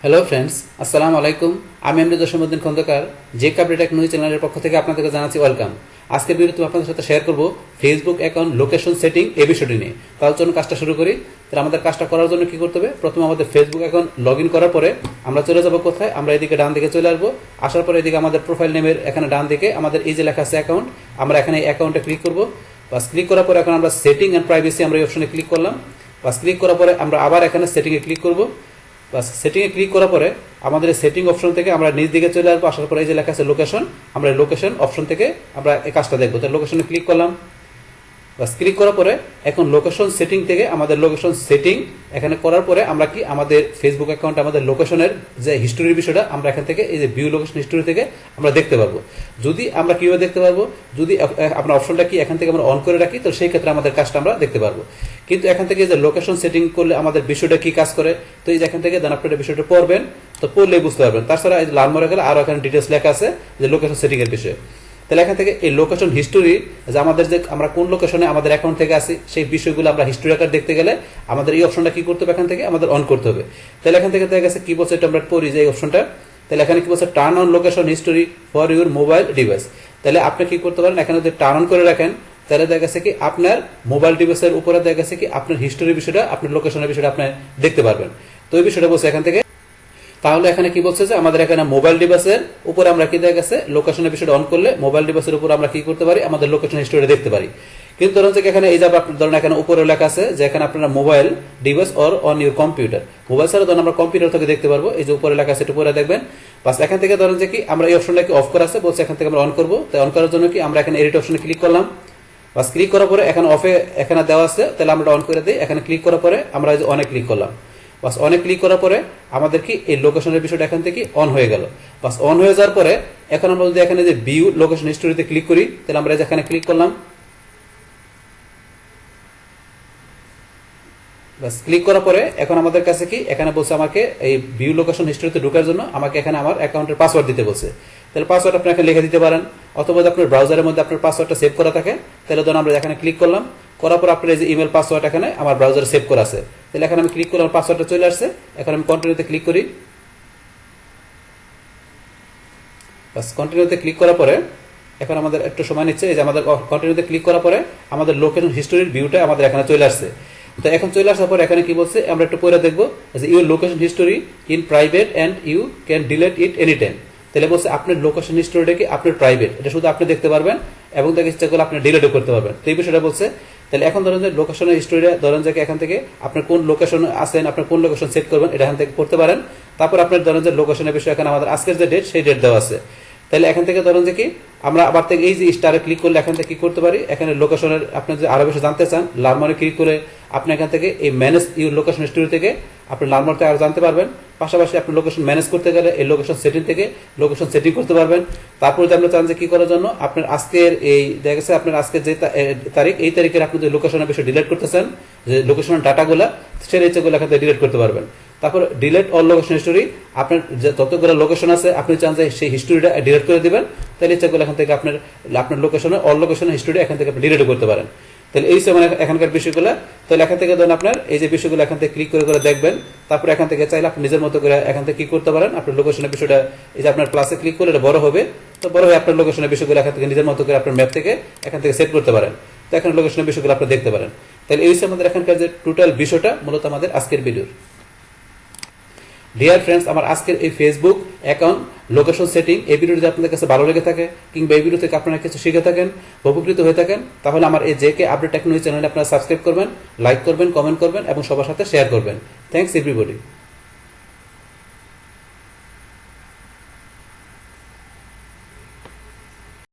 Hello friends, আসসালামু আলাইকুম। আমি এমনি জসীমউদ্দিন খন্দকার, যে কাবরি টেক নিউজ চ্যানেলের পক্ষ থেকে আপনাদেরকে জানাচ্ছি ওয়েলকাম। আজকের ভিডিওতে আপনাদের সাথে শেয়ার করব ফেসবুক অ্যাকাউন্ট লোকেশন সেটিং এই বিষয়টি নিয়ে। তার জন্য কাজটা শুরু করি। তাহলে আমাদের কাজটা করার জন্য কি করতে হবে? প্রথমে আমাদের ফেসবুক অ্যাকাউন্ট লগ ইন করার পরে আমরা চলে যাব কোথায়? আমরা এদিকে ডান দিকে চলে আসবো। আসার পরে এদিকে আমাদের প্রোফাইল নেমের এখানে ডান দিকে আমাদের এই যে লেখা আছে অ্যাকাউন্ট, আমরা এখানে এই অ্যাকাউন্টে ক্লিক করব। বাস ক্লিক করার পরে এখন আমরা সেটিং অ্যান্ড প্রাইভেসি আমরা এই অপশনে ক্লিক করলাম। বাস ক্লিক করার পরে আমরা আবার এখানে সেটিংয়ে ক্লিক করব। বাস সেটিংয়ে ক্লিক করার পরে আমাদের সেটিং অপশন থেকে আমরা নিচ দিকে চলে আসবো। আসার পরে এই যে লেখা আছে লোকেশন, আমরা লোকেশন অপশন থেকে আমরা এই কাজটা দেখবো। তাহলে লোকেশনে ক্লিক করলাম। বাস ক্লিক করার পরে এখন লোকেশন সেটিং থেকে আমাদের লোকেশন সেটিং এখানে করার পরে আমরা কি আমাদের ফেসবুক অ্যাকাউন্টে আমাদের লোকেশনের যে হিস্টোরির বিষয়টা আমরা এখান থেকে এই যে ভিউ লোকেশন হিস্টোরি থেকে আমরা দেখতে পারবো। যদি আমরা কিভাবে দেখতে পারবো? যদি আপনার অপশনটা কি এখান থেকে আমরা অন করে রাখি, তো সেই ক্ষেত্রে আমাদের কাজটা আমরা দেখতে পারবো। কিন্তু এখান থেকে যে লোকেশন সেটিং করলে আমাদের বিষয়টা কি কাজ করে, তো এই যে এখান থেকে আপনারা বিষয়টা পড়বেন, তো পড়লেই বুঝতে পারবেন। তাছাড়া এই লাল মরে গেলে আরো এখানে ডিটেলস লেখা আছে যে লোকেশন সেটিং এর বিষয়ে। তাহলে এখান থেকে এই লোকেশন হিস্টোরি, যে আমাদের যে আমরা কোন লোকেশনে আমাদের অ্যাকাউন্ট থেকে আসি সেই বিষয়গুলো আমরা হিস্টোরি আকার দেখতে গেলে আমাদের এই অপশনটা কি করতে হবে? এখান থেকে আমাদের অন করতে হবে। তাহলে এখান থেকে দেখা গেছে কি বলছে, এটা আমরা পড়ি যে এই অপশনটা। তাহলে এখানে কি বলছে, turn on location history for your mobile device. তাহলে আপনি কি করতে পারেন? এখানে যদি টার্ন অন করে রাখেন তাহলে দেখা গেছে কি আপনার মোবাইল ডিভাইসের উপরে দেখা গেছে কি আপনার হিস্টোরির বিষয়টা, আপনার লোকেশনের বিষয়টা আপনি দেখতে পারবেন। তো এই বিষয়টা বলছে এখান থেকে। তাহলে এখানে কি বলছে যে আমাদের এখানে মোবাইল ডিভাইসের উপরে আমরা কি দেখা গেছে লোকেশনের বিষয়টা অন করলে মোবাইল ডিভাইসের উপর আমরা কি করতে পারি? আমাদের লোকেশন হিস্টোরি দেখতে পারি। কিন্তু ধরুন যে এখানে এই যে ধরুন এখানে উপরে লেখা আছে যে এখানে আপনারা mobile device or on your computer, mobile ছাড়া ধরুন আমরা কম্পিউটার থেকে দেখতে পারবো। এই যে উপরে লেখা আছে এটা উপরে দেখবেন। বাস এখান থেকে ধরুন যে কি আমরা এই অপশনটাকে অফ করা আছে, বলছে এখান থেকে আমরা অন করবো। তাই অন করার জন্য কি আমরা এখানে এডিট অপশনে ক্লিক করলাম। বাস ক্লিক করার পরে এখানে অফে এখানে দেওয়া আছে, তাহলে আমরা অন করে দিই। এখানে ক্লিক করার পরে আমরা এই যে অনে ক্লিক করলাম। বাস অনেক ক্লিক করার পরে আমাদের কি এই লোকেশনের বিষয়টা এখান থেকে অন হয়ে গেল। বাস অন হয়ে যাওয়ার পরে এখন আমরা যদি এখানে যে ভিউ লোকেশন হিস্টোরিতে ক্লিক করি, তাহলে আমরা এখানে ক্লিক করলাম। বাস ক্লিক করার পরে এখন আমাদের কাছে কি এখানে বলছে আমাকে এই ভিউ লোকেশন হিস্টোরিতে ঢোকার জন্য আমাকে এখানে আমার অ্যাকাউন্টের পাসওয়ার্ড দিতে বলছে। তাহলে পাসওয়ার্ড আপনি এখানে লিখে দিতে পারেন, অথবা আপনার ব্রাউজারের মধ্যে আপনার পাসওয়ার্ডটা সেভ করা থাকে। তাহলে ধরুন আমরা এখানে ক্লিক করলাম, করার পর আপনার এই যে ইমেল পাসওয়ার্ড এখানে আমার ব্রাউজারে সেভ করা আছে। তাহলে এখানে আমি ক্লিক করলাম, পাসওয়ার্ডটা চলে আসছে। এখন আমি কন্টিনিউতে ক্লিক করি। বাস কন্টিনিউতে ক্লিক করার পরে এখন আমাদের একটু সময় নিচ্ছে। এই যে আমাদের কন্টিনিউতে ক্লিক করার পরে আমাদের লোকেশন হিস্টোরির ভিউটা আমাদের এখানে চলে আসছে। তো এখন চলে আসার পর এখানে কি বলছে আমরা একটু পরে দেখবো যে your location history in private and you can delete it any time. তাহলে বলছে আপনার লোকেশন হিস্টোরিটা কি আপনার প্রাইভেট, এটা শুধু আপনি দেখতে পারবেন এবং দেখে ইচ্ছা করলে আপনি ডিলিটও করতে পারবেন। তো এই বিষয়টা বলছে। তাহলে এখন ধরেন যে লোকেশনের হিস্টোরিটা ধরেন যে এখান থেকে আপনার কোন লোকেশন আছেন, আপনার কোন লোকেশন সেট করবেন এটা এখান থেকে করতে পারেন। তারপর আপনার ধরেন যে লোকেশনের বিষয় এখানে আমাদের আজকের যে ডেট সেই ডেট দেওয়া আছে। তাহলে এখান থেকে ধরেন যে কি আমরা আবার থেকে এই যে স্টারে ক্লিক করলে এখান থেকে কি করতে পারি? এখানে লোকেশনের আপনি যে আরো বেশি জানতে চান, লার্মারে ক্লিক করে আপনি এখান থেকে এই ম্যানেজ ইউর লোকেশন হিস্টোরি থেকে আপনি লার্মারতে আরো জানতে পারবেন। পাশাপাশি আপনি লোকেশন ম্যানেজ করতে গেলে এই লোকেশন সেটিং থেকে লোকেশন সেটিং করতে পারবেন। তারপর যদি আপনি চান যে কি করার জন্য আপনার আজকের এই দেখা গেছে আপনার আজকের যে তারিখ, এই তারিখের আপনি যে লোকেশনের বিষয় ডিলিট করতে চান, যে লোকেশনের ডাটাগুলা সেই ইচ্ছেগুলো এখান থেকে ডিলিট করতে পারবেন। তারপর ডিলিট অল লোকেশন হিস্টোরি, আপনার যে যতগুলো লোকেশন আছে আপনি চান যে সেই হিস্টোরিটা ডিলিট করে দিবেন, তাহলে ইচ্ছেগুলো এখান থেকে আপনার লোকেশনের অল লোকেশনের হিস্টোরি এখান থেকে আপনি ডিলিট করতে পারেন। তাহলে এই সময় এখানকার বিষয়গুলো, তাহলে এখান থেকে ধরুন আপনার এই যে বিষয়গুলো এখান থেকে ক্লিক করে দেখবেন। তারপর এখান থেকে চাইলে আপনি নিজের মতো করে এখান থেকে কি করতে পারেন, আপনার লোকেশনের বিষয়টা এই যে আপনার প্লাসে ক্লিক করলে এটা বড় হবে। তো বড় হয়ে আপনার লোকেশনের বিষয়গুলো এখান থেকে নিজের মতো করে আপনার ম্যাপ থেকে এখান থেকে সেট করতে পারেন। তো এখানে লোকেশনের বিষয়গুলো আপনি দেখতে পারেন। তাহলে এই হচ্ছে আমাদের এখানকার যে টোটাল বিষয়টা মূলত আমাদের আজকের ভিডিওর। ডিয়ার ফ্রেন্ডস, আমার আজকের এই ফেসবুক অ্যাকাউন্ট লোকেশন সেটিং এই ভিডিও যদি আপনাদের কাছে ভালো লেগে থাকে কিংবা এই ভিডিও থেকে আপনারা কিছু শিখে থাকেন, উপকৃত হয়ে থাকেন, তাহলে আমার এই জেকে আপডেট টেকনোলজি চ্যানেলে আপনারা সাবস্ক্রাইব করবেন, লাইক করবেন, কমেন্ট করবেন এবং সবার সাথে শেয়ার করবেন। Thanks everybody.